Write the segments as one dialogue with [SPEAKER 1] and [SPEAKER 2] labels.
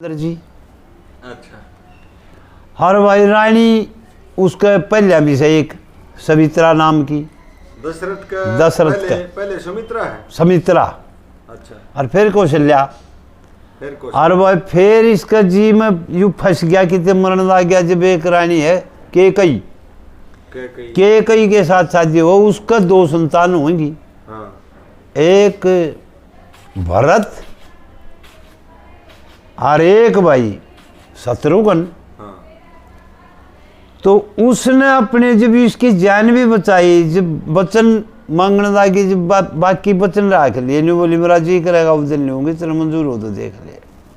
[SPEAKER 1] जी
[SPEAKER 2] अच्छा।
[SPEAKER 1] हर भाई रानी उसके पहले भी से एक सवित्रा नाम की दशरथ का
[SPEAKER 2] पहले सुमित्रा है।
[SPEAKER 1] समित्रा
[SPEAKER 2] अच्छा।
[SPEAKER 1] और फिर कौशल्या
[SPEAKER 2] फिर
[SPEAKER 1] और भाई फिर इसका जी में यू फंस गया कि मरण आ गया जब एक रानी है केकई के साथ शादी हो उसका 2 संतान होंगी।
[SPEAKER 2] हाँ।
[SPEAKER 1] एक भरत और एक भाई शत्रुघ्न।
[SPEAKER 2] हाँ।
[SPEAKER 1] तो उसने अपने जब इसकी जान भी बचाई जब वचन मांगने लगी जब बाकी वचन रख लिए नहीं बोली मेरा जी करेगा उस दिन नहीं होंगे चलो मंजूर हो तो देख ले।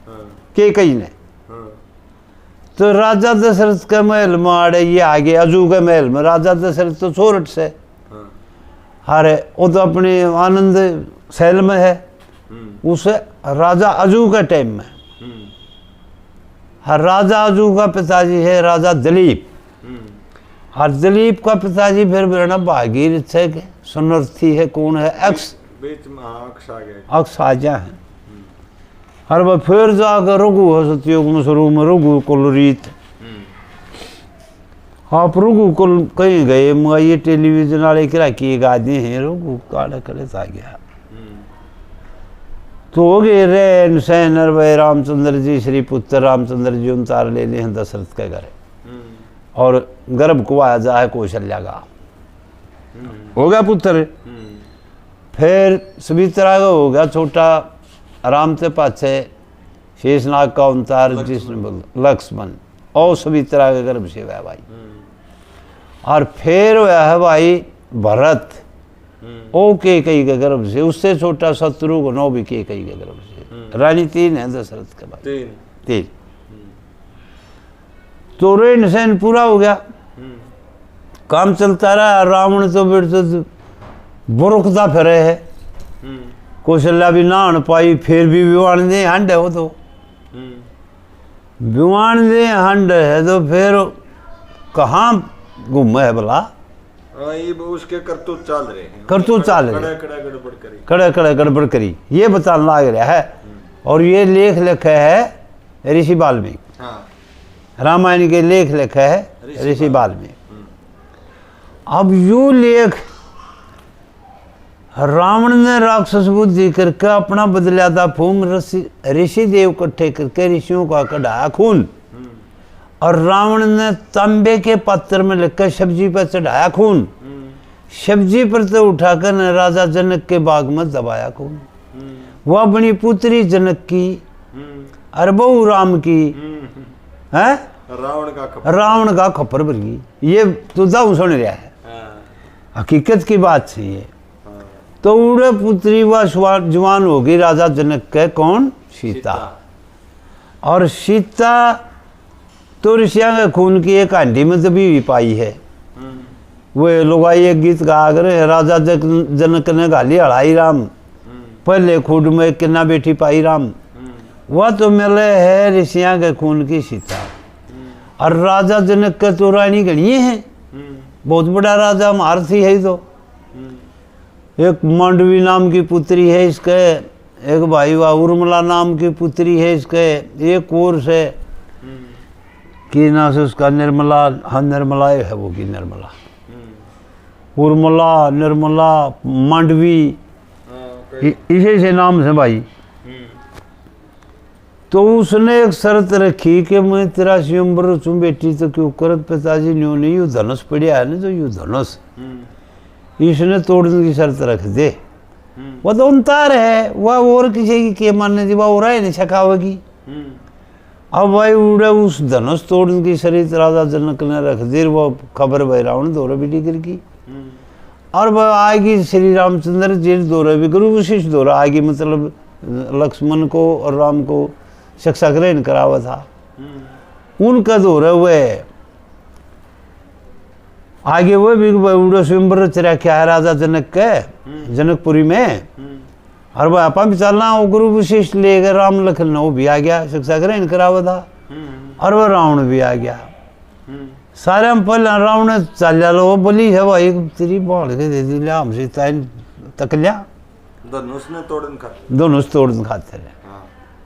[SPEAKER 2] हाँ।
[SPEAKER 1] के कई ने तो राजा दशरथ के महल में आड़े ये आगे अजू के महल में राजा दशरथ तो सोरठ से हारे वो तो अपने आनंद शैल में है उसे राजा अजू के टाइम में हर राजा अजू का पिताजी है राजा दिलीप। हर दिलीप का पिताजी फिर मेरा भागीरथ है के सुनर्थी है कौन है अक्स
[SPEAKER 2] बीच में अक्स
[SPEAKER 1] आ गया है। हर वह फिर जाकर रघु है सतयुग में शुरू में रघु कुलरीत आप रघु कुल कहीं गए ये टेलीविजन वाले किरा किए गादी हैं रघु काले कले आ गया तो हो गए रैन सैन भाई रामचंद्र जी श्री पुत्र रामचंद्र जी उतार ले लिए हैं दशरथ के घर और गर्भ कुआया जाए कौशल्या का हो गया पुत्र। फिर सुमित्रा का हो गया छोटा राम से पाछे शेषनाग का अवतार जिसने लक्ष्मण और सुमित्रा के गर्भ से हुआ भाई। और फिर हुआ है भाई भरत ओ के कई के गर्भ से उससे छोटा शत्रुघ्न वो भी के कई के गर्भ से रानी 3 है दशरथ के बाद 3 तो रेन सैन पूरा हो गया काम चलता रहा। रावण तो फिर तो बुरकता फिरे है कौशल्या भी नहान पाई फिर भी विवान दे हंड है वो तो विवान दे हंड है तो फिर कहाँ घूमे है भला
[SPEAKER 2] ये उसके करतूत चल रहे हैं
[SPEAKER 1] कड़े गड़बड़ करी ये बताने लग रहा है। और ये लेख लिखा है ऋषि वाल्मीकि।
[SPEAKER 2] हाँ।
[SPEAKER 1] रामायण के लेख लिखा है ऋषि वाल्मीकि। अब यू लेख रावण ने राक्षस बुद्धि करके अपना बदला था फूम ऋषि देव इकट्ठे करके ऋषियों का कढ़ाया खून और रावण ने तांबे के पात्र में लेकर सब्जी पर चढ़ाया खून सब्जी पर तो उठाकर ने राजा जनक के बाग में दबाया खून वो अपनी पुत्री जनक की और बहू राम की है रावण का खप्पर भर गई। ये तो दाऊ सुन रहा है हकीकत की बात है ये। तो उड़े पुत्री वह जवान होगी राजा जनक के कौन सीता और सीता तो ऋषिया के खून की एक हांडी में दबी हुई पाई है। वो लोग एक गीत गा कर राजा जनक ने गाली हड़ाई राम पहले खूड में किन्ना बेटी पाई राम वह तो मिले है ऋषिया के खून की सीता। और राजा जनक के तो रानी गणिए है बहुत बड़ा राजा महारथी है तो एक मांडवी नाम की पुत्री है इसके एक भाई वा उर्मिला नाम की पुत्री है इसके एक और से की ना से उसका निर्मला हाँ निर्मला है वो की निर्मला उर्मिला निर्मला मांडवी इसे से नाम से भाई। तो उसने एक शर्त रखी कि मैं तेरा स्वयंवर चूँ बेटी तो क्यों करत पिताजी न्यू नहीं यू धनुष पड़िया है ना तो यू धनुष इसने तोड़ने की शर्त रख दे। वह तो उनतार है वह और किसी की मानने थी वह हो रहा है नहीं छका होगी। अब भाई उड़े उस धनुष तोड़ने की शरीर राजा जनक ने रख दी वो खबर भाई रावण दौरे भी टिकर की और वह आएगी श्री रामचंद्र जी दौरे भी गुरु विशिष्ट दौरा आएगी मतलब लक्ष्मण को और राम को शिक्षा ग्रहण करावा था उनका दौरे हुए आगे वो भी उड़े स्वयंवर रचा क्या है राजा जनक के जनकपुरी में और वह आपा भी चलना वो गुरु विशिष्ट ले गए राम लखन वो भी आ गया शिक्षा ग्रहण करावा था और वह रावण भी आ गया सारे हम पहले रावण चल लो बोली है भाई तेरी बाढ़ के दे दी लिया हमसे तक लिया
[SPEAKER 2] धनुष तोड़न खाते
[SPEAKER 1] रहे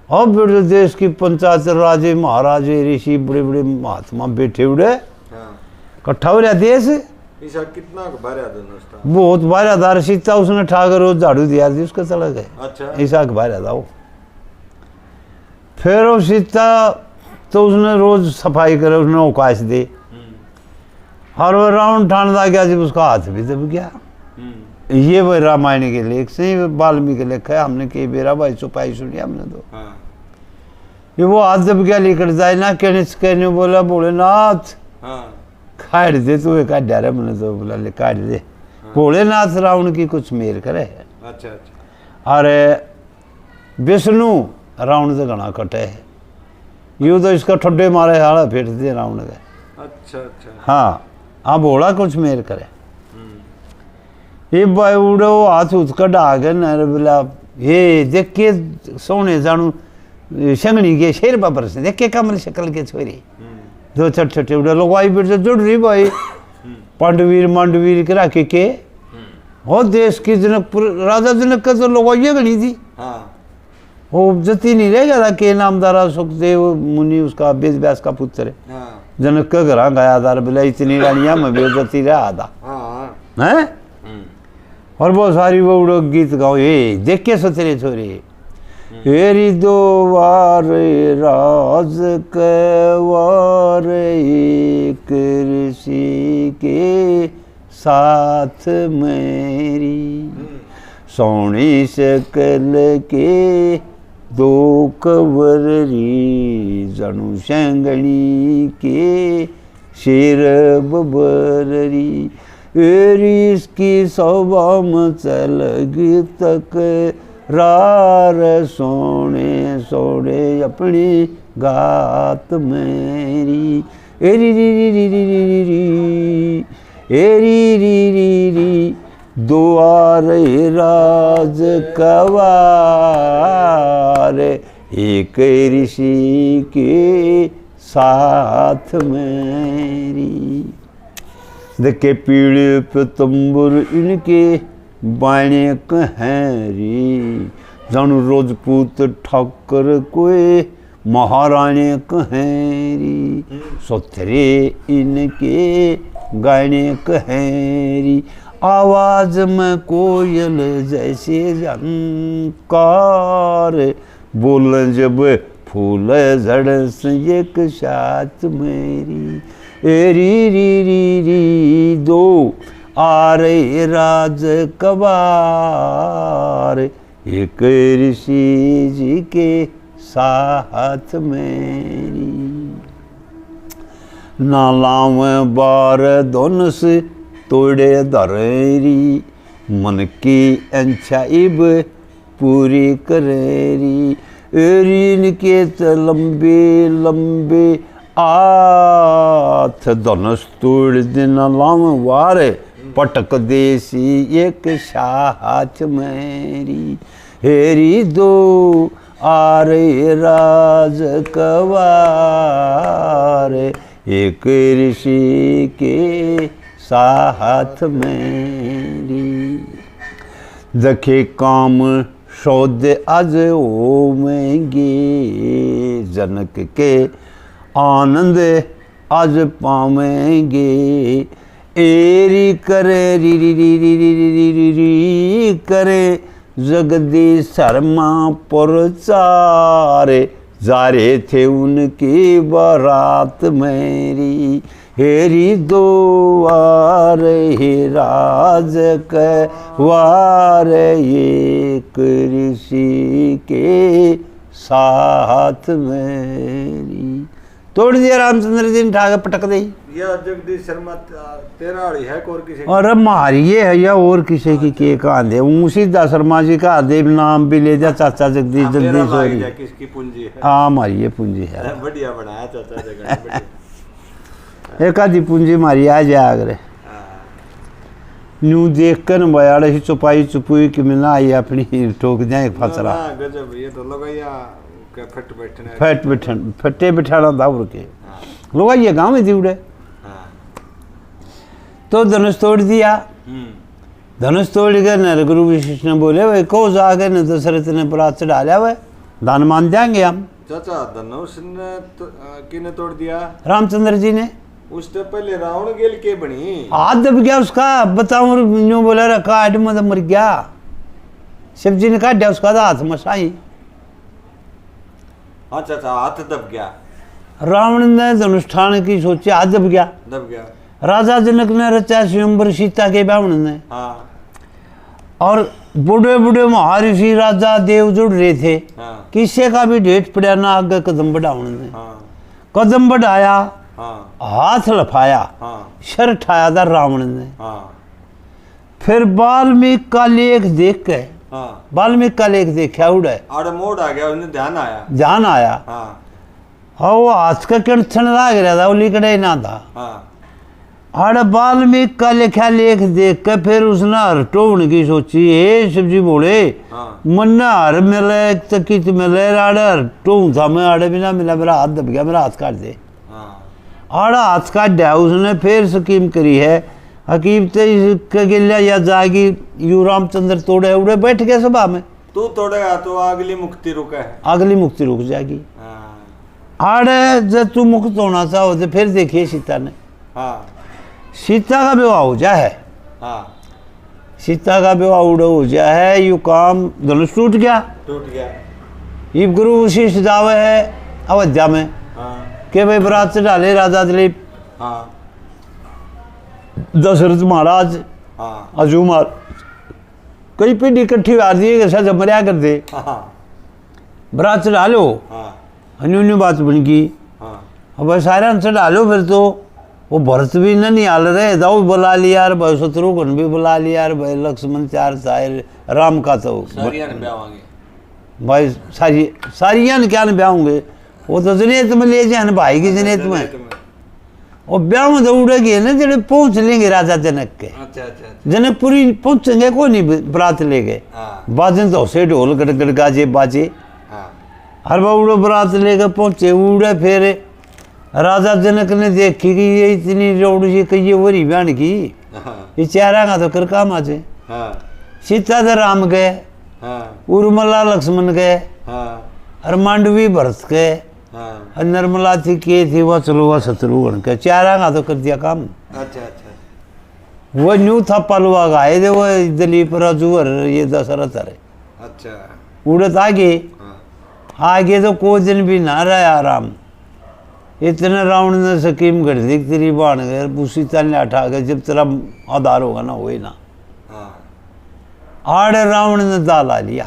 [SPEAKER 1] अब फिर देश की पंचायत राजे महाराजे ऋषि बड़े बड़े महात्मा बैठे उड़े
[SPEAKER 2] हाँ
[SPEAKER 1] इकट्ठा हो रहा देश।
[SPEAKER 2] ईसा कितना भारा दोनों था?
[SPEAKER 1] बहुत भारा था। सीता उसने ठाकर रोज झाड़ू दिया थी उसके चला गए।
[SPEAKER 2] अच्छा
[SPEAKER 1] ऐसा भारा था वो। फिर वो सीता तो उसने रोज सफाई करे, उसने अवकाश दे। और वो रावण ठानदा गया जब उसका हाथ भी दब गया। ये वही रामायण के लेख से वाल्मीकि के लेख है। हमने कई बेरा भाई चुपाई सुनी हमने तो।
[SPEAKER 2] हाँ
[SPEAKER 1] ये वो हाथ दब गया लेकर जाए ना कहने बोला भोलेनाथ
[SPEAKER 2] हाँ
[SPEAKER 1] काट दे तू एक काट रहा मैंने तो बोला ले काट दे। भोलेनाथ रावण की कुछ मेल करे।
[SPEAKER 2] अच्छा अच्छा
[SPEAKER 1] अरे विष्णु रावण से घना कटे है। यूँ तो इसका ठुड्डे मारे हाड़ा फेट दे रावण के।
[SPEAKER 2] अच्छा अच्छा
[SPEAKER 1] हाँ हाँ भोला कुछ मेल करे। ये भाई उड़ो हाथ उठकर डाके नर बोला ये देख के सोने जानू शंगनी के शेर बाबर से देख के कमल शक्ल के छोरी दो छोटे छोटे उड़े लोग आई फिर से जुड़ रही भाई पांडवीर मांडवीर के राखे के हो देश की जनकपुर राजा जनक का तो लोग ये गणी थी।
[SPEAKER 2] हाँ
[SPEAKER 1] वो जती नहीं रहेगा था के नामदारा सुखदेव मुनि उसका वेद व्यास का पुत्र है।
[SPEAKER 2] हाँ
[SPEAKER 1] जनक का घर गया था बोला इतनी रानिया में बेजती रहा था
[SPEAKER 2] हाँ
[SPEAKER 1] हैं। और बहुत सारी वो उड़ो गीत गाओ ये देख के सतरे छोरे हेरी दो वार राज कवार एक ऋषि के साथ मेरी सोनी शकल के दो कवररी जनु शंगणी के शेर बबररी इसकी सौबाम चलगी तक रार सोने सोने अपनी गात मेरी एरी री री री री री री एरी री री री दुआर राज कवार एक ऋषि के साथ मेरी देखे पीड़े पे तंबुर इनके बाणे कहेरी जानू रोजपूत ठाकर कोई महाराणे कहेरी सोथरे इनके गाने कहेरी आवाज में कोयल जैसे झंकार बोल जब फूल झड़ से एक साथ मेरी एरी री री री दो आ रे राज कबार एक ऋषि जी के साथ मेरी नालाव बार दोन से तोड़े धरेरी मन की अंछाइब पूरी करेरी एरीन के लंबे लंबे आथ धनुष तोड़ दिन लाम वारे पटक देसी एक साथ मेरी हेरी दो आरे राज कवार एक ऋषि के साथ मेरी देखे काम शोध आज होमेंगे जनक के आनंद आज पावेंगे एरी करे री री री री री री री री करे जगदीश शर्मा प्रचारे जा रहे थे उनकी बारात मेरी हेरी दो वार हे राज कवार एक ऋषि के साथ मेरी तोड़ दिया रामचंद्र जी ने ठाकर पटक दी।
[SPEAKER 2] यह जगदीश शर्मा तेरा है और किसी
[SPEAKER 1] और हमारी ये है या और किसी की के कहां दे सीधा शर्मा जी का देव नाम भी ले जा चाचा जगदीश जगदीश होरी
[SPEAKER 2] किसकी पूंजी है?
[SPEAKER 1] हाँ हमारी ये पूंजी है।
[SPEAKER 2] बढ़िया बनाया चाचा जगह
[SPEAKER 1] एक आधी पूंजी हमारी आ जाए आगरे न्यू देख कर बयाड़ ही चुपाई चुपुई कि मिलना आई अपनी ठोक जाए फसरा
[SPEAKER 2] गजब ये तो लगाया फट बैठने
[SPEAKER 1] फट बैठन फटे बिठाना दावर के लोग ये गांव में दिवड़े तो धनुष तोड़ दिया। धनुष तोड़ के नर गुरु विशिष्ट ने बोले भाई को जाके न दशरथ ने परात चढ़ा लिया वह दान मान जाएंगे हम।
[SPEAKER 2] चाचा धनुष ने किने तोड़ दिया?
[SPEAKER 1] रामचंद्र जी ने।
[SPEAKER 2] उससे पहले रावण गेल के बनी?
[SPEAKER 1] हाथ दब गया उसका, बताऊं यूं बोला रखा हाथ में मर गया। शिव जी ने काट दिया उसका हाथ में साई।
[SPEAKER 2] हाँ चाचा हाथ दब गया।
[SPEAKER 1] रावण ने धनुष ठाने की सोची, हाथ दब गया।
[SPEAKER 2] दब गया।
[SPEAKER 1] राजा जनक ने रचा स्वयंवर सीता के ब्राह्मण ने।
[SPEAKER 2] हाँ।
[SPEAKER 1] और बूढ़े बूढ़े महर्षि राजा देव जुड़ रहे थे।
[SPEAKER 2] हाँ।
[SPEAKER 1] किसी का भी ढेठ पड़ा ना आगे कदम बढ़ाने ने।
[SPEAKER 2] हाँ।
[SPEAKER 1] कदम बढ़ाया,
[SPEAKER 2] हाँ।
[SPEAKER 1] हाथ लफाया,
[SPEAKER 2] हाँ।
[SPEAKER 1] सर ठाया था रावण ने।
[SPEAKER 2] हाँ।
[SPEAKER 1] फिर वाल्मीकि का लेख देख के,
[SPEAKER 2] हाँ।
[SPEAKER 1] वाल्मीकि का लेख देखा उड़े,
[SPEAKER 2] आड़े मोड़ आ गया, उन्हें ध्यान आया।
[SPEAKER 1] ध्यान आया।
[SPEAKER 2] हाँ।
[SPEAKER 1] हाँ वो हाथ का किणछन लाग रहा था, वो लिखड़े ना था।
[SPEAKER 2] हाँ।
[SPEAKER 1] आड़े वाल्मीकि का लिखा लेख देख के फिर उसने हरटोण की सोची, हे शिव जी बोले
[SPEAKER 2] हाँ।
[SPEAKER 1] मन हर मिले तकित मिले, आड़े हरटों था मैं, आड़े बिना मिला मेरा हाथ दब गया, मेरा हाथ काट दे।
[SPEAKER 2] हाँ।
[SPEAKER 1] आड़ा हाथ काट दिया उसने। फिर स्कीम करी है हकीम के गिल्या या जागी यू रामचंद्र तोड़े उड़े बैठ गए सभा में।
[SPEAKER 2] तू तोड़ेगा तो अगली मुक्ति रुका है।
[SPEAKER 1] अगली मुक्ति रुक जाएगी।
[SPEAKER 2] हाँ।
[SPEAKER 1] आड़े जब तू मुक्त होना चाहो तो फिर देखिए सीता ने,
[SPEAKER 2] हाँ।
[SPEAKER 1] सीता का विवाह हो जाए।
[SPEAKER 2] हाँ।
[SPEAKER 1] सीता का विवाह उड़े हो जाए, यू काम धनुष टूट गया।
[SPEAKER 2] टूट गया।
[SPEAKER 1] ये गुरु वशिष्ठ जावे है अयोध्या में
[SPEAKER 2] हाँ।
[SPEAKER 1] के भाई बरात से डाले राजा दिलीप,
[SPEAKER 2] हाँ।
[SPEAKER 1] दशरथ महाराज,
[SPEAKER 2] हाँ।
[SPEAKER 1] अजू महाराज, कई पीढ़ी इकट्ठी आ दी है जब मरिया कर दे।
[SPEAKER 2] हाँ।
[SPEAKER 1] बरात से डालो,
[SPEAKER 2] हाँ।
[SPEAKER 1] अन्योन्य बात बन गई।
[SPEAKER 2] हाँ।
[SPEAKER 1] अब सारे अंश डालो फिर तो वो भरत भी न नहीं हाल रहे, दाऊ बुला लिया यार, भाई शत्रुघ्न भी बुला लिया यार, भाई लक्ष्मण चार सायर राम का तो
[SPEAKER 2] सारियां ने ब्याह होंगे
[SPEAKER 1] भाई सारियां ने क्या न ब्याह होंगे, वो तो जनेत में ले जाए भाई की जनेत में। और ब्याह में तो उड़ेगी ना जब पहुंच लेंगे राजा जनक के।
[SPEAKER 2] अच्छा अच्छा।
[SPEAKER 1] जनकपुरी पहुंचेंगे कोई नहीं बरात लेके।
[SPEAKER 2] हाँ।
[SPEAKER 1] बाजन तो से ढोल गड़गड़ गाजे बाजे।
[SPEAKER 2] हाँ।
[SPEAKER 1] हर बार उड़े बरात लेकर पहुंचे, उड़े फिर राजा जनक ने देखी कि ये इतनी रोड जी कही वरी बहन की,
[SPEAKER 2] हाँ।
[SPEAKER 1] ये चेहरा का तो कर काम आजे।
[SPEAKER 2] हाँ।
[SPEAKER 1] सीता तो राम गए,
[SPEAKER 2] हाँ।
[SPEAKER 1] उर्मिला लक्ष्मण गए,
[SPEAKER 2] हाँ।
[SPEAKER 1] और मांडवी भरत गए,
[SPEAKER 2] हाँ।
[SPEAKER 1] और निर्मला थी के थी वह चलो वह शत्रुघ्न के, चेहरा का तो कर दिया काम।
[SPEAKER 2] अच्छा अच्छा।
[SPEAKER 1] वो न्यू था पलवा गाए थे वो दिलीप राजूवर ये दशरथ है।
[SPEAKER 2] अच्छा।
[SPEAKER 1] उड़त आगे,
[SPEAKER 2] हाँ।
[SPEAKER 1] आगे तो कोई दिन भी ना रहा आराम। इतने रावण ने स्कीम कर दी तेरी बाण गए, सीता ने उठा के जब तेरा आधार होगा ना वही ना।
[SPEAKER 2] हाँ।
[SPEAKER 1] आड़े रावण ने दाल आ लिया।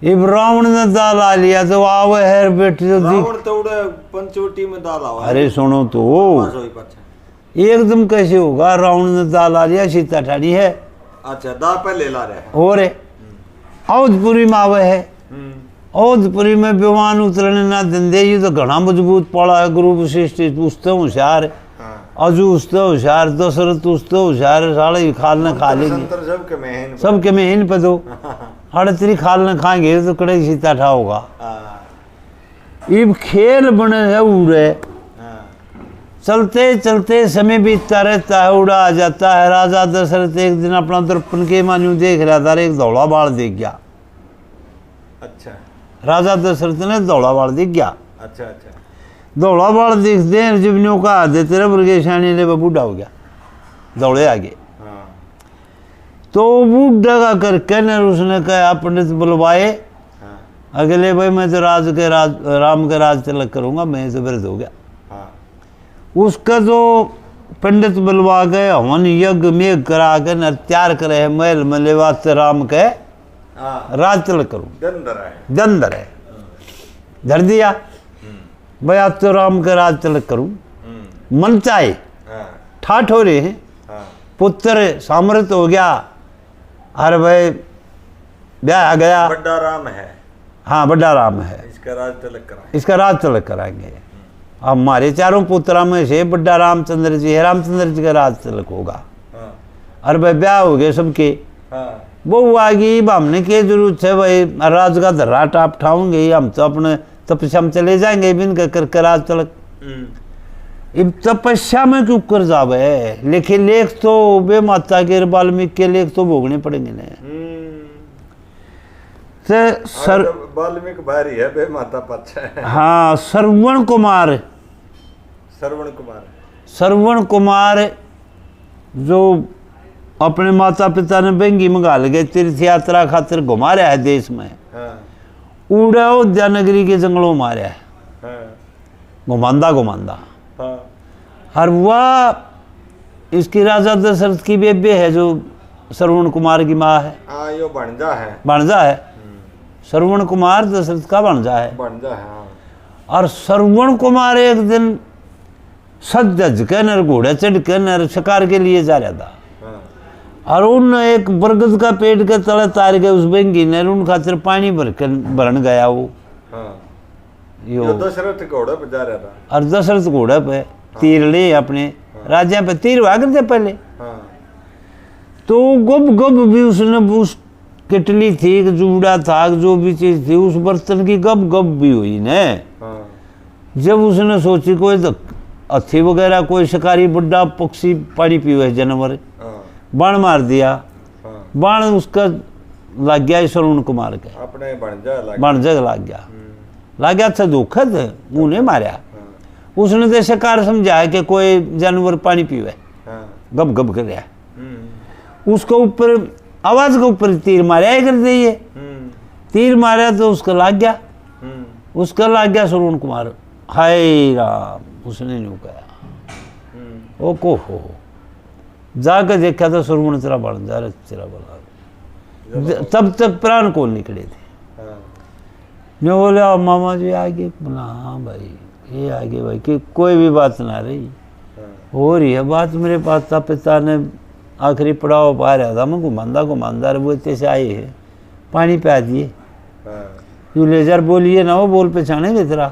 [SPEAKER 1] इब रावण ने दाल आ लिया तो आवे है बेटी तो
[SPEAKER 2] रावण तो उड़े पंचवटी में डाला हुआ है।
[SPEAKER 1] अरे सुनो तो
[SPEAKER 2] बस वही पाछा।
[SPEAKER 1] एकदम कैसे होगा, रावण ने दाल आ लिया, सीता ठाड़ी है।
[SPEAKER 2] अच्छा दा पहले ला रहे हैं।
[SPEAKER 1] और अवधपुरी में आवे है, अवधपुरी में विमान उतरने ना धंधे, ये तो घना मजबूत पड़ा है। गुरु वशिष्ठ उसते होशियार, अजू उसते होशियार, दशरथ उसते होशियार, साले खाल न खा लेंगे सबके में हिन पे दो अड़ तेरी खाल न खाएंगे तो कड़े सीता ठा होगा। इब खेल बने है उड़े, चलते चलते समय बीतता रहता है, उड़ा आ जाता है। राजा दशरथ एक दिन अपना दर्पण के मान्यू देख रहा था, एक धौला बाल देख गया।
[SPEAKER 2] अच्छा।
[SPEAKER 1] राजा दशरथ ने धौला बाल देख गया।
[SPEAKER 2] अच्छा अच्छा।
[SPEAKER 1] धौला बाल देखते हैं जीवनियों का दे तेरे बरगेशानी ले बूढ़ा हो गया दौड़े आगे।
[SPEAKER 2] हाँ।
[SPEAKER 1] तो बूढ़ा का करके न उसने कहा पंडित बुलवाए।
[SPEAKER 2] हाँ।
[SPEAKER 1] अगले भाई मैं तो राम के राज तिलक करूंगा, मैं तो वृद्ध हो गया।
[SPEAKER 2] हाँ।
[SPEAKER 1] उसका जो पंडित बुलवा गए हवन यज्ञ मेघ करा के न तैयार करे है महल में ले वास्ते राम के राज तिलक करूँ। दंदर है धर दिया भाई आज तो राम का राज तिलक करूँ। मन चाहे ठाठ हो रहे हैं, पुत्र सामर्थ हो गया, अरे भाई ब्याह आ गया,
[SPEAKER 2] बड़ा राम है।
[SPEAKER 1] हाँ बड़ा राम है,
[SPEAKER 2] इसका राज तिलक कराएंगे।
[SPEAKER 1] इसका राज तिलक कराएंगे। अब हमारे चारों पुत्रा में से बड़ा रामचंद्र जी है, रामचंद्र जी का राज तिलक होगा। अरे भाई ब्याह हो गए सबके, बहू आ गई, हमने क्या जरूरत है भाई राज का धर्रा टाप ठाऊंगे, हम तो अपने तपस्या में चले जाएंगे बिन कर राज तिलक। इब तपस्या में क्यों कर जावे, लेकिन लेख तो बे माता के वाल्मीकि के लेख तो भोगने पड़ेंगे ना। तो
[SPEAKER 2] वाल्मीकि भारी है बे माता पक्ष है।
[SPEAKER 1] हाँ, श्रवण कुमार,
[SPEAKER 2] श्रवण कुमार,
[SPEAKER 1] श्रवण कुमार जो अपने माता पिता ने बेंगी मंगाल गए तीर्थ यात्रा खातिर घुमा रहा है देश में।
[SPEAKER 2] हाँ,
[SPEAKER 1] उड़ा उद्यानगरी के जंगलों मारा है,
[SPEAKER 2] हाँ,
[SPEAKER 1] घुमांदा घुमांदा।
[SPEAKER 2] हाँ,
[SPEAKER 1] और वह इसकी राजा दशरथ की बेबे है जो श्रवण कुमार की माँ है,
[SPEAKER 2] हाँ, यो बनजा है,
[SPEAKER 1] भांजा है। श्रवण कुमार दशरथ का भांजा है।
[SPEAKER 2] बनजा है। हाँ,
[SPEAKER 1] और श्रवण कुमार एक दिन सज धज के नर घोड़े चढ़ के नर शिकार के लिए जा रहा था।
[SPEAKER 2] हाँ,
[SPEAKER 1] और उन एक बरगद का पेड़ के तले तार के उस बेंगी ने उन खातिर पानी भरन गया वो।
[SPEAKER 2] हाँ,
[SPEAKER 1] यो
[SPEAKER 2] यो दशरथ घोड़े पे जा रहा था।
[SPEAKER 1] और दशरथ घोड़े पे तीर ले अपने राज्य पे तीर हुआ करते पहले।
[SPEAKER 2] हाँ,
[SPEAKER 1] तो गब गब भी उसने उस किटली थी, जूड़ा था, जो भी चीज थी उस बर्तन की गब गब भी हुई ने।
[SPEAKER 2] हाँ,
[SPEAKER 1] जब उसने सोची कोई तो हाथी वगैरह कोई शिकारी बड़ा पक्षी पानी पीवे जानवर,
[SPEAKER 2] हाँ,
[SPEAKER 1] बाण मार दिया।
[SPEAKER 2] हाँ,
[SPEAKER 1] बाण उसका लग गया श्रवण कुमार के,
[SPEAKER 2] अपने बनजा लग।
[SPEAKER 1] बाण जग लग गया था दुखद, मुंह ने मारा।
[SPEAKER 2] हाँ,
[SPEAKER 1] उसने तो शिकार समझाया कि कोई जानवर पानी पीवे,
[SPEAKER 2] हाँ,
[SPEAKER 1] गब गब कर रहा।
[SPEAKER 2] हम्म,
[SPEAKER 1] उसको ऊपर आवाज के ऊपर तीर मारा ही कर दिए।
[SPEAKER 2] हम्म,
[SPEAKER 1] तीर मारा तो उसका लग गया,
[SPEAKER 2] हम्म,
[SPEAKER 1] उसका लग गया श्रवण कुमार। हाय राम, उसने नहीं कहा।
[SPEAKER 2] हम्म,
[SPEAKER 1] ओ को हो जाकर देखा तो श्रवण तेरा बन जा रहा, तेरा बना। तब तक प्राण को निकले थे।
[SPEAKER 2] हाँ,
[SPEAKER 1] मैं बोले आओ मामा जी आगे। बोला हाँ भाई ये आगे भाई कि कोई भी बात ना रही,
[SPEAKER 2] हाँ,
[SPEAKER 1] हो रही है बात। मेरे माता पिता ने आखिरी पड़ाव पा रहा था, मैं घुमांदा वो इतने से आए है, पानी पिला दिए।
[SPEAKER 2] हाँ,
[SPEAKER 1] यू लेजर बोलिए ना, वो बोल पहचाने तेरा।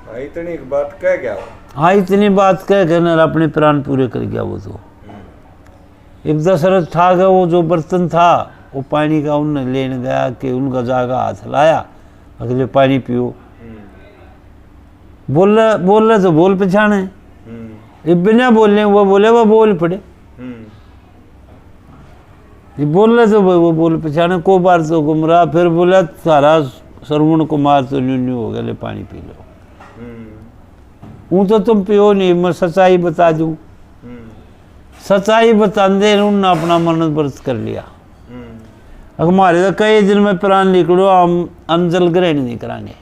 [SPEAKER 2] हाँ, इतनी एक बात कह गया वो।
[SPEAKER 1] हाँ, इतनी बात कह के ना अपने प्राण पूरे कर गया वो। तो एक दशरथ था गया, वो जो बर्तन था वो पानी का उनने लेने गया कि उनका जागा हाथ लाया, अगले पानी पियो। बोल रहे तो बोल पहचाने, ये बिना बोलने वो बोले वो बोल पड़े। ये बोल रहे तो वो बोल पहचाने, को बार तो गुमराह। फिर बोला सारा श्रवण कुमार तो न्यू न्यू हो गया, ले पानी पी लो। वो तो तुम पियो नहीं, मैं सच्चाई बता दूं। सच्चाई बताते उन्होंने अपना मन व्रत कर लिया। हमारे तो कई दिन में प्राण निकलो, हम अन्न जल ग्रहण नहीं करांगे।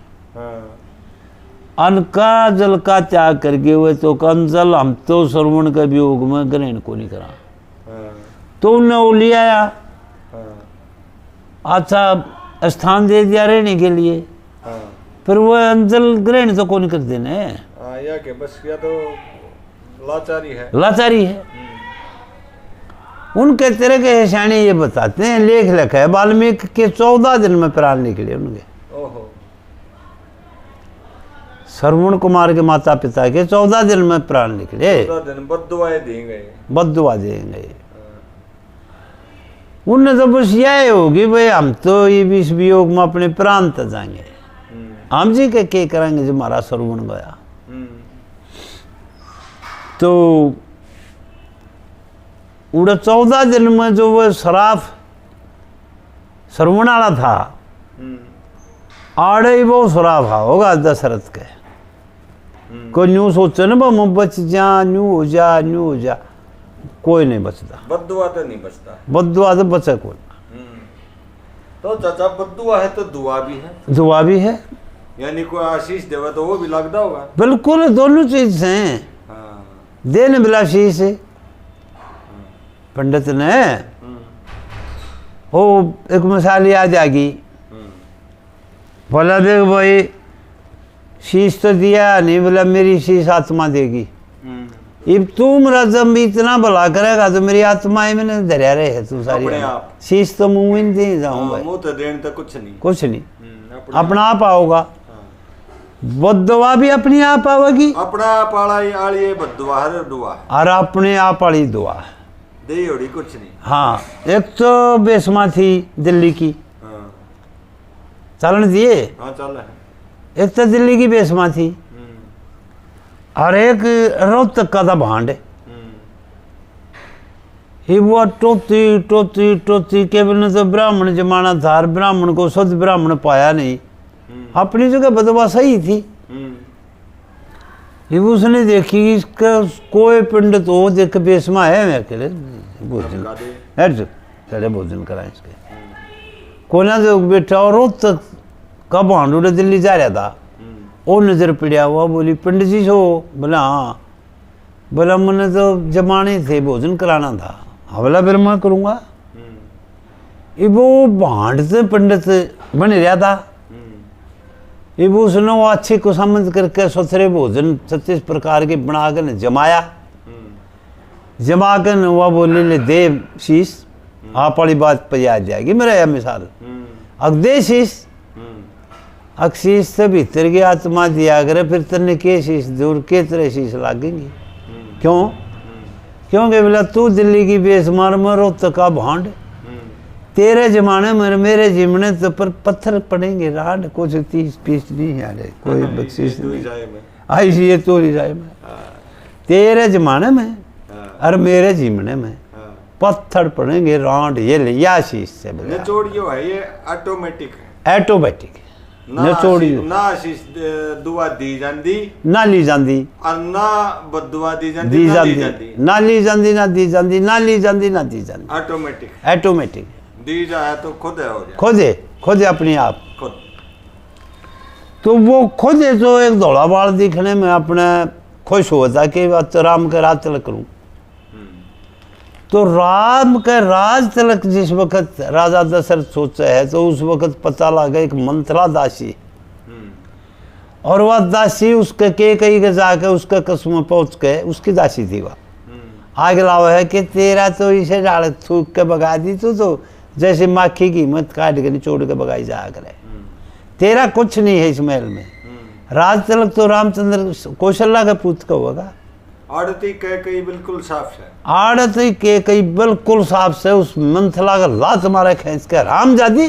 [SPEAKER 1] अन्न का जल का त्याग करके हुए तो अन्न जल हम तो श्रवण के वियोग में ग्रहण को नहीं करा। तो उन्हें वो ले आया, अच्छा स्थान दे दिया रहने के लिए। फिर वो अन्न जल ग्रहण तो कौन कर देने,
[SPEAKER 2] या के बस या तो लाचारी है,
[SPEAKER 1] लाचारी है। उनके तरह के हिसाने ये बताते हैं, लेख लिखा है वाल्मीकि के 14 दिन में प्राण निकले उनके।
[SPEAKER 2] ओहो,
[SPEAKER 1] श्रवण कुमार के माता पिता के 14 दिन में प्राण निकले।
[SPEAKER 2] 14 दिन बद्दुआएं दी गई,
[SPEAKER 1] बद्दुआ देंगे। उनने तो बस यह होगी भाई हम तो ये भी इस वियोग में अपने प्राण तक जाएंगे, हम जी के करेंगे जो हमारा श्रवण गया। तो उड़े 14 दिन में जो वो शराफ श्रवण वाला था, आड़े ही वो शराफ होगा दशरथ के। कोई न्यू सोचे ना मैं बच जा, न्यू हो जा, न्यू हो जा, कोई नहीं बचता।
[SPEAKER 2] बद्दुआ तो नहीं बचता,
[SPEAKER 1] बद्दुआ तो बचे कोई।
[SPEAKER 2] तो चाचा बद्दुआ है तो दुआ भी है,
[SPEAKER 1] दुआ भी है,
[SPEAKER 2] यानी कोई आशीष देवे तो वो भी लगता होगा।
[SPEAKER 1] बिल्कुल दोनों चीज हैं।
[SPEAKER 2] हाँ,
[SPEAKER 1] देने बिलाशी से पंडित ने वो एक मिसाल याद आ गई। बोला देख भाई शीश तो दिया नहीं, बोला मेरी शीश आत्मा देगी। अब तू मेरा जब भी इतना भला करेगा तो मेरी आत्मा ही मैंने धरिया रहे है तू सारी। शीश तो मुंह में नहीं जाऊँ भाई,
[SPEAKER 2] मुंह तो देने तो कुछ नहीं,
[SPEAKER 1] कुछ नहीं, अपना आप आओगा। बद्दुआ भी अपनी आप आवेगी,
[SPEAKER 2] अपना आप आलिए बद्दुआ हर दुआ है,
[SPEAKER 1] और अपने आप वाली दुआ है।
[SPEAKER 2] दे होड़ी कुछ नहीं।
[SPEAKER 1] हाँ, एक तो बेसमा थी दिल्ली की,
[SPEAKER 2] हाँ,
[SPEAKER 1] चलन दिए।
[SPEAKER 2] हाँ चल है।
[SPEAKER 1] एक तो दिल्ली की बेसमा थी, और एक रोहतक का था भांड। ही वो टोती टोती टोती केवल ने तो ब्राह्मण जमाना था, ब्राह्मण को शुद्ध ब्राह्मण पाया नहीं, अपनी जगह बदवा सही थी। ये उसने देखी इसका कोई पंडित हो देख बेसमा है, मैं अकेले भोजन चले भोजन कराए इसके कोना जो बेटा और रोज तक कब भांडूडे दिल्ली जा रहा था, वो नजर पड़ा हुआ, बोली पंडित जी हो? बोला हाँ। बोला मैंने तो जमाने थे भोजन कराना था। बोला फिर मैं करूँगा। ये वो भांडते पंडित बन रहा था, ये वो उसने वो अच्छे को समझ करके सुथरे भोजन 36 प्रकार के बना कर जमाया, जमा कर वह बोले ले दे शीश, आप वाली बात पर याद जाएगी मेरा यह मिसाल। अब दे शीश, अक्शीश से भीतर की आत्मा दिया करे, फिर तेने के शीश दूर के तरह शीश लागेंगी। क्यों? क्योंकि बोला तू दिल्ली की बेसमार में रोत का भांड, तेरे जमाने में मेरे जीवने तो पर पत्थर पड़ेंगे राड, कुछ 30-20 नहीं है, कोई बख्शीश नहीं आई सी ये तो जाए में तेरे जमाने में और मेरे जीवने में पत्थर पड़ेंगे राड, ये लिया शीश से
[SPEAKER 2] निचोड़ियो है ये ऑटोमेटिक है,
[SPEAKER 1] ऑटोमेटिक निचोड़ियो
[SPEAKER 2] ना शीश दुआ दी जांदी
[SPEAKER 1] ना ली जांदी
[SPEAKER 2] और ना बदुआ दी जांदी
[SPEAKER 1] दी
[SPEAKER 2] ना ली
[SPEAKER 1] जांदी
[SPEAKER 2] जांदी,
[SPEAKER 1] ना ली जांदी ना दी जांदी ना ली जांदी ना दी जांदी,
[SPEAKER 2] ऑटोमेटिक
[SPEAKER 1] ऑटोमेटिक
[SPEAKER 2] दी जाए तो खुद है हो जाए,
[SPEAKER 1] खुद अपने आप
[SPEAKER 2] खुद।
[SPEAKER 1] तो वो खुद है जो एक धौला बाल दिखने में अपने खुश होता कि राम का राज तिलक करूं। तो राम का राज तिलक जिस वक्त राजा दशरथ सोचा है, तो उस वक्त पता लगा एक मंथरा दासी, और वह दासी उसके के कई के जाके उसके कसम में पहुंच के उसकी दासी थी। वह आगे लावा है कि तेरा तो इसे डाल थूक के भगा दी, तो जैसे माखी की मत काट के निचोड़ के भगाई जा करे, तेरा कुछ नहीं है इस महल में। राज तिलक तो रामचंद्र कौशल्या का पुत्र का होगा।
[SPEAKER 2] आड़ती कई बिल्कुल साफ है,
[SPEAKER 1] आड़ती के कई बिल्कुल साफ से उस मंथला का लात मारे खींच के, राम जादी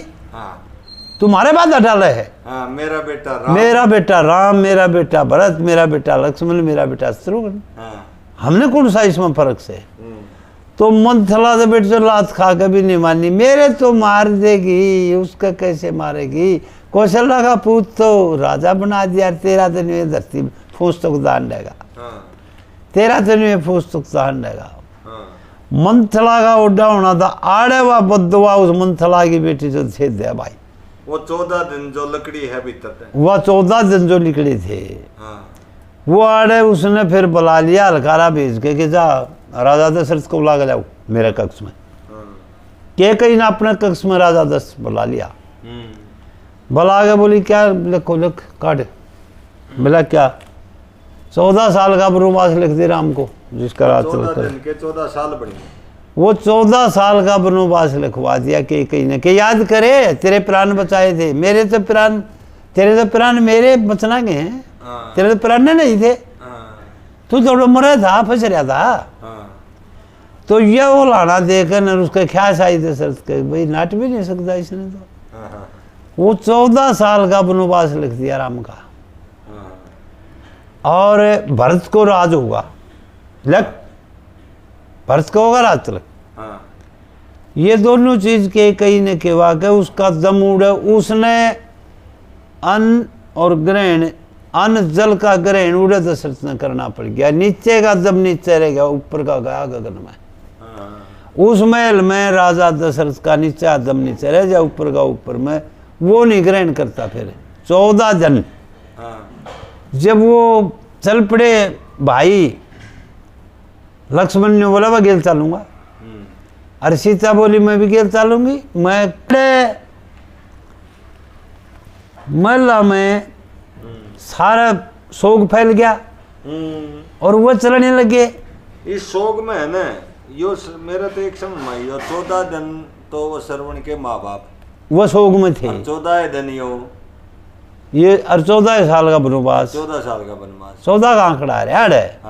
[SPEAKER 1] तुम्हारे बाद डाले है,
[SPEAKER 2] मेरा बेटा राम,
[SPEAKER 1] मेरा बेटा राम, मेरा बेटा भरत, मेरा बेटा लक्ष्मण, मेरा बेटा शत्रुघ्न, हमने कौन सा इसमें फर्क से। तो मंथला से बेटे लात खा के भी नहीं मानी, मेरे तो मार देगी, उसका कैसे मारेगी, कौशल्या का पूत तो राजा बना दिया, तेरा तो नहीं धरती फूस तक दान देगा, तेरा तो नहीं फूस तक दान देगा। मंथला का उड्डा होना था, आड़े वा बदवा उस मंथला की बेटी जो थे दे भाई,
[SPEAKER 2] वो 14 दिन जो लकड़ी है भीतर,
[SPEAKER 1] वह 14 दिन जो निकले थे, वो आड़े उसने फिर बुला लिया हलकारा भेज के कि जा राजा दशरथ को बुला के जाओ मेरे कक्ष में। के कहीं ना अपने कक्ष में राजा दशरथ बुला लिया, बुला के बोली क्या लिखो, लिख काट। बोला क्या? 14 साल का वनवास लिख दे राम को, जिसका राज तिलक करे।
[SPEAKER 2] 14 साल बनी,
[SPEAKER 1] वो 14 साल का वनवास लिखवा दिया कि कहीं ना कि याद करे तेरे प्राण बचाए थे, मेरे तो प्राण, तेरे तो प्राण मेरे बचना गए हैं, तेरे तो प्राण नहीं थे, तू तो मरा था, फंस रहा था। तो ये वो लाना देकर उसका ख्याल आई दशरथ के, भाई नाट भी नहीं सकता इसने, तो वो 14 साल का वनवास लिख दिया राम का। और भरत को राज होगा, लग भरत को होगा राज तिलक। ये दोनों चीज के कहीं ने के वाकई उसका दम उड़े, उसने अन्न और ग्रहण, अन्न जल का ग्रहण उड़े दशरथ ने करना पड़ गया, नीचे का दम नीचे रह गया, ऊपर का गया गगन में। उस महल में राजा दशरथ का नीचा दम नीचे रह जाए, ऊपर का ऊपर में, वो नहीं ग्रहण करता। फिर 14 दिन जब वो चल पड़े, भाई लक्ष्मण ने बोला मैं गेल चलूंगा, और सीता बोली मैं भी गेल चलूंगी। मैं महला में सारा शोक फैल गया और वो चलने लगे।
[SPEAKER 2] इस शोक में है ना, यो मेरा तो एक समय यो 14 दिन तो वो श्रवण के माँ बाप
[SPEAKER 1] वो शोक में थे,
[SPEAKER 2] 14 दिन यो
[SPEAKER 1] ये, और 14 साल का वनवास,
[SPEAKER 2] 14 साल का वनवास,
[SPEAKER 1] 14 का आंकड़ा है।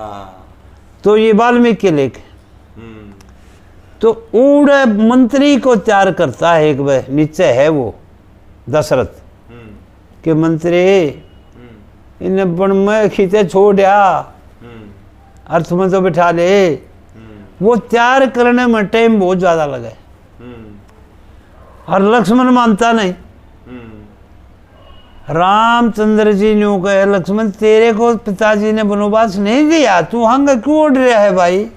[SPEAKER 1] तो ये वाल्मीकि लेख। तो उड़े मंत्री को तैयार करता है, एक वह नीचे है वो दशरथ के मंत्री, इन्हें बन में खींचे छोड़ दिया, अर्थ में तो बिठा ले, वो तैयार करने में टाइम बहुत ज्यादा लगा। और लक्ष्मण मानता नहीं। रामचंद्र जी ने कहे लक्ष्मण तेरे को पिताजी ने वनवास नहीं दिया, तू हंग क्यों उड़ रहा है भाई?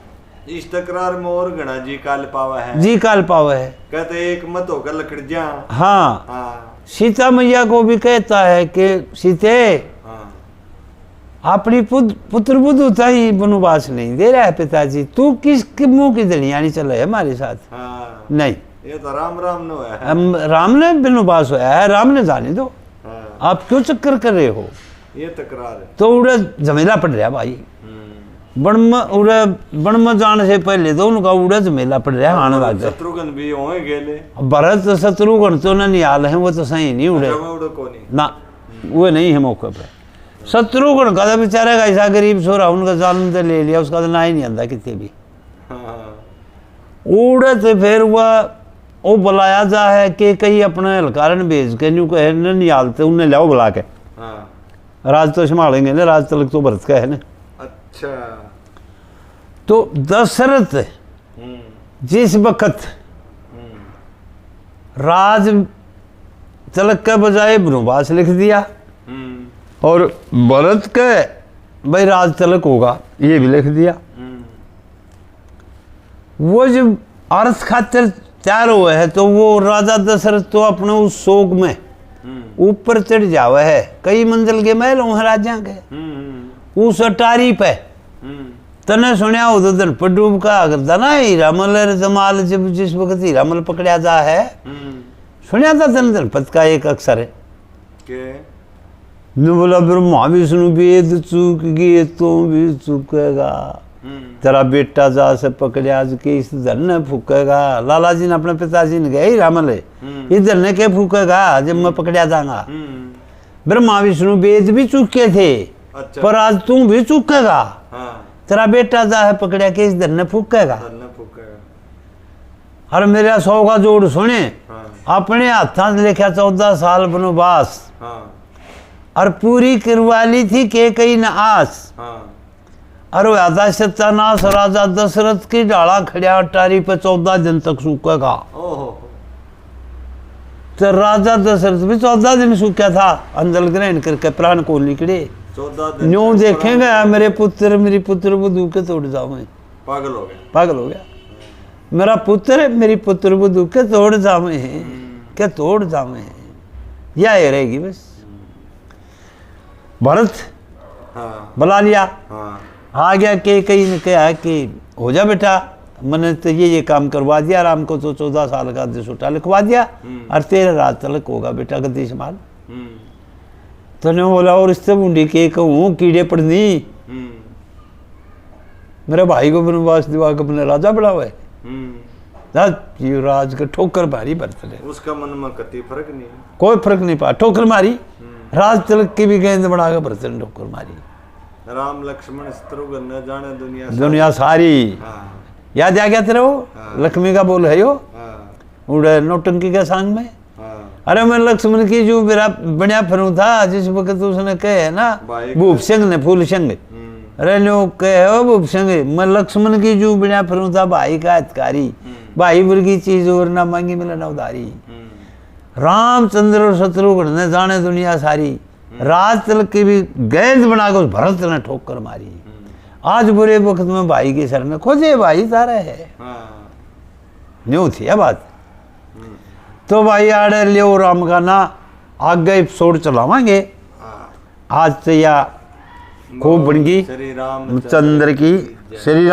[SPEAKER 2] इस तकरार में और गणा जी काल पावा है।
[SPEAKER 1] जी काल पावा है।
[SPEAKER 2] कहते एक मत होकर लकड़ जा।
[SPEAKER 1] हाँ, सीता मैया को भी कहता है कि सीते अपनी पुत्र बुद्धू था ही वनवास नहीं दे रहा है पिताजी, तू किस मुंह की दलिया नहीं चल रहा है हमारे साथ? नहीं,
[SPEAKER 2] ये तो राम राम ने है।
[SPEAKER 1] राम ने वनवास होया है, राम ने जाने दो। आप क्यों चक्कर कर रहे हो?
[SPEAKER 2] ये तकरार है।
[SPEAKER 1] तो उड़े झमेला पड़ रहा भाई। बन में जाने से पहले तो उनका उड़े झमेला पड़ रहा आने लग गया।
[SPEAKER 2] शत्रुघ्न भी होए गेले।
[SPEAKER 1] भरत शत्रुघ्न तो ना निहाल है, वो तो सही नहीं उड़े ना, वो नहीं है मौके पे। शत्रुघ्न का तो बेचारा ऐसा गरीब छोरा, उनका जन्म तो ले लिया, उसका तो ना ही नहीं आता कितने भी। उड़े तो फिर वो बुलाया जा है कि कई अपने हलकारण भेज के न्यू कहे निहालते उन्हें लाओ बुला के। राज तो संभालेंगे ना, राज तलक तो भरत का है ना।
[SPEAKER 2] अच्छा।
[SPEAKER 1] तो दशरथ जिस वक्त राज तलक के बजाय वनवास लिख दिया और भरत के भाई राज तलक होगा ये भी लिख दिया। वो जब अर्थ खातिर तैयार हुए है तो वो राजा दशरथ तो अपने उस शोक में ऊपर चढ़ जावे है, कई मंजिल के महल हैं राजा के, उस अटारी पे तने सुनिया हो तो दिन पर डूब का करता ना हीरामल जमाल, जब जिस वक्त हीरामल पकड़ा जा है सुनिया था तन जनपद का एक अक्षर है न बोला ब्रह्मा विष्णु वेद चूक गए तो भी चूकेगा, तेरा बेटा जा से पकड़िया के इस धन ने फूकेगा। लाला जी ने अपने पिताजी ने कहा हीरामल इधर ने क्या फूकेगा जब मैं पकड़िया जाऊंगा। ब्रह्मा विष्णु वेद भी चूके थे। अच्छा। पर आज तू भी चूकेगा। तेरा बेटा जा है पकड़िया के इस धन ने फूकेगा। और मेरा 100 का जोड़ सुने। अपने हाथा से लिखा 14 साल वनवास और पूरी करवाली थी के कई न आस। और राजा सत्यानाश राजा दशरथ की डाला खड़िया अटारी पे 14 दिन तक सूखेगा। तो राजा दशरथ भी 14 दिन सूखा था, अंजल ग्रहण करके प्राण को निकले। न्यू देखेंगे मेरे पुत्र मेरी पुत्र बुद्धू के तोड़ जाऊं, पागल हो गया मेरा पुत्र मेरी पुत्र बुद्धू के तोड़ जावे के तोड़ जावे, यह रहेगी बस। भरत बुला लिया। आ गया के कई ने कहा कि हो जा बेटा, मैंने तो ये काम करवा दिया, राम को तो 14 साल का दिशुटा लिखवा दिया और 13 रात तलक होगा बेटा गद्दी संभाल। तो ने बोला और इससे बूंदी के कहूँ कीड़े पड़नी, मेरे भाई को वनवास दिवा के अपने राजा बढ़ावा है। राज का ठोकर मारी भरत ने,
[SPEAKER 2] उसका मन में कति फर्क नहीं,
[SPEAKER 1] कोई फर्क नहीं पा, ठोकर मारी। राज तिलक की भी गेंद बना के भरत ने ठोकर मारी।
[SPEAKER 2] राम लक्ष्मण शत्रुघ्न न जाने
[SPEAKER 1] दुनिया सारी। याद आ गया तेरे वो लक्ष्मी का बोल है यो उड़े नौटंकी के सांग में। अरे मैं लक्ष्मण की जो मेरा बढ़िया फरू था जिस वक्त उसने कहे ना भूप सिंह ने फूल सिंह, अरे लो कहे भूप सिंह मैं लक्ष्मण की जो बढ़िया फरू था भाई का हितकारी, भाई वर्गी चीज और ना मांगी मिले ना उधारी। रामचंद्र और शत्रुघ्न ने जाने दुनिया सारी, राज तिलक की भी गेंद बनाकर उस भरत ने ठोकर मारी। आज बुरे वक्त में भाई के सर में खोजे भाई तारा है, न्यू थी यह बात। तो भाई आड़े लियो राम का ना आगे एपिसोड चलावांगे। आज तो या खूब बन गई चंद्र की श्री